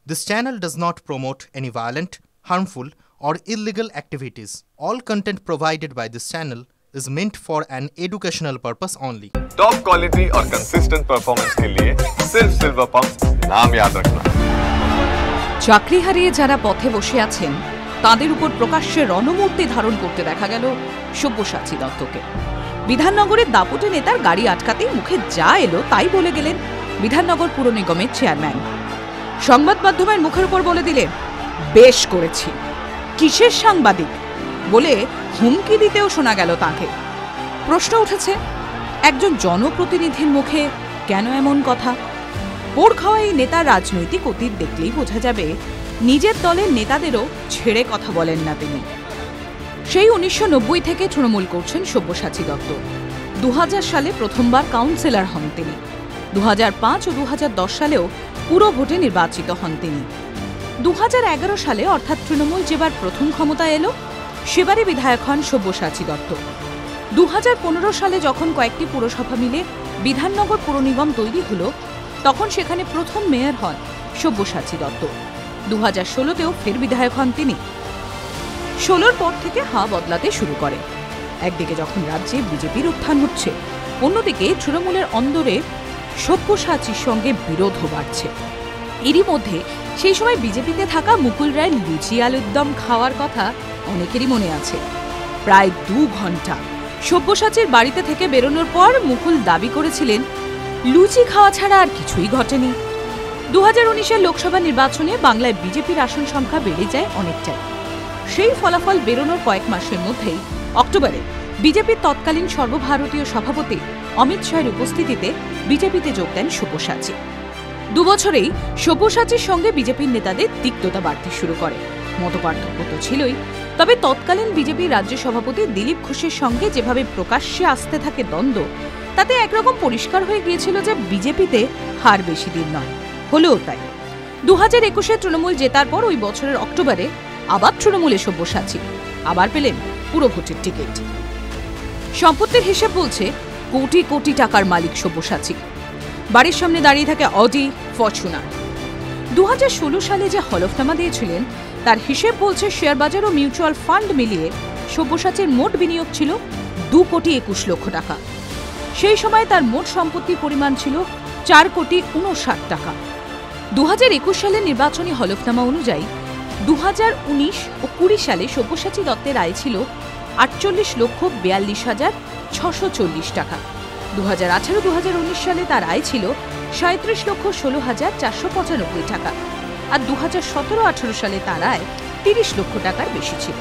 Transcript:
This channel does not promote any violent, harmful, or illegal activities. All content provided by this channel is meant for an educational purpose only. Top quality और consistent performance के लिए सिर्फ silver pump नाम याद रखना। চাকরি হারিয়ে যারা পথে বসে আছেন তাদের উপর প্রকাশ্যে রণমূর্তি ধারণ করতে দেখা গেল সব্যসাচী দত্তকে। বিধাননগরের দাপুটে নেতার গাড়ি আটকাতেই মুখে যা এলো তাই বলে গেলেন বিধাননগর পুর নিগমের চেয়ারম্যান। সংবাদ মাধ্যমের মুখের উপর বলে দিলেন, বেশ করেছি, কিসের সাংবাদিক বলে হুমকি দিতেও শোনা গেল তাকে। প্রশ্ন উঠেছে, একজন জনপ্রতিনিধির মুখে কেন এমন কথা? পোড় খাওয়া এই নেতার রাজনৈতিক অতীত দেখলেই বোঝা যাবে নিজের দলের নেতাদেরও ছেড়ে কথা বলেন না তিনি। সেই 1990 থেকে তৃণমূল করছেন সব্যসাচী দত্ত। 2000 সালে প্রথমবার কাউন্সিলর হন তিনি। 2005 ও 2010 সালেও পুরো ভোটে নির্বাচিত হন তিনি। 2011 সালে অর্থাৎ তৃণমূল যেবার প্রথম ক্ষমতায় এলো সেবারই বিধায়ক হন সব্যসাচী দত্ত। 2015 সালে যখন কয়েকটি পুরসভা মিলে বিধাননগর পুর নিগম তৈরি হলো তখন সেখানে প্রথম মেয়র হন সব্যসাচী দত্ত। 2016তেও ফের বিধায়ক হন তিনি। 16 পর থেকে হাওয়া বদলাতে শুরু করে। একদিকে যখন রাজ্যে বিজেপির উত্থান হচ্ছে, অন্যদিকে তৃণমূলের অন্দরে সব্যসাচীর সঙ্গে বিরোধও বাড়ছে। এরই মধ্যে সেই সময় বিজেপিতে থাকা মুকুল রায়ের লুচি আলুর দম খাওয়ার কথা অনেকেরই মনে আছে। প্রায় 2 ঘন্টা সব্যসাচীর বাড়িতে থেকে বেরোনোর পর মুকুল দাবি করেছিলেন লুচি খাওয়া ছাড়া আর কিছুই ঘটেনি। 2019-এর লোকসভা নির্বাচনে বাংলায় বিজেপির আসন সংখ্যা বেড়ে যায় অনেকটাই। সেই ফলাফল বেরোনোর কয়েক মাসের মধ্যেই অক্টোবরে বিজেপির তৎকালীন সর্বভারতীয় সভাপতি অমিত শাহের উপস্থিতিতে বিজেপিতে যোগ দেন সব্যসাচী। 2 বছরেই সব্যসাচীর সঙ্গে বিজেপির নেতাদের তিক্ততা বাড়তে শুরু করে। মতপার্থক্য তো ছিলই, তবে তৎকালীন বিজেপির রাজ্য সভাপতি দিলীপ ঘোষের সঙ্গে যেভাবে প্রকাশ্যে আসতে থাকে দ্বন্দ্ব, তাতে একরকম পরিষ্কার হয়ে গিয়েছিল যে বিজেপিতে হার বেশি দিন নয়। হলেও তাই 2021-এ তৃণমূল জেতার পর ওই বছরের অক্টোবরে আবার তৃণমূলে সব্যসাচী আবার পেলেন পুরো ভোটের টিকিট। সম্পত্তির হিসেব বলছে কোটি কোটি টাকার মালিক সব্যসাচী। বাড়ির সামনে দাঁড়িয়ে থাকে অডি, ফরচুনার। 2016 সালে যে হলফনামা দিয়েছিলেন তার হিসেব বলছে শেয়ার বাজার ও মিউচুয়াল ফান্ড মিলিয়ে সব্যসাচীর মোট বিনিয়োগ ছিল 2 কোটি 21 লক্ষ টাকা। সেই সময় তার মোট সম্পত্তির পরিমাণ ছিল 4 কোটি 59 টাকা। 2021 সালের নির্বাচনী হলফনামা অনুযায়ী 2019 ও 20 সালে সব্যসাচী দত্তের আয় ছিল 48,42,640 টাকা। 2018-2019 সালে তার আয় ছিল 37,16,495 টাকা। আর 2017-18 সালে তার আয় 30 লক্ষ টাকার বেশি ছিল।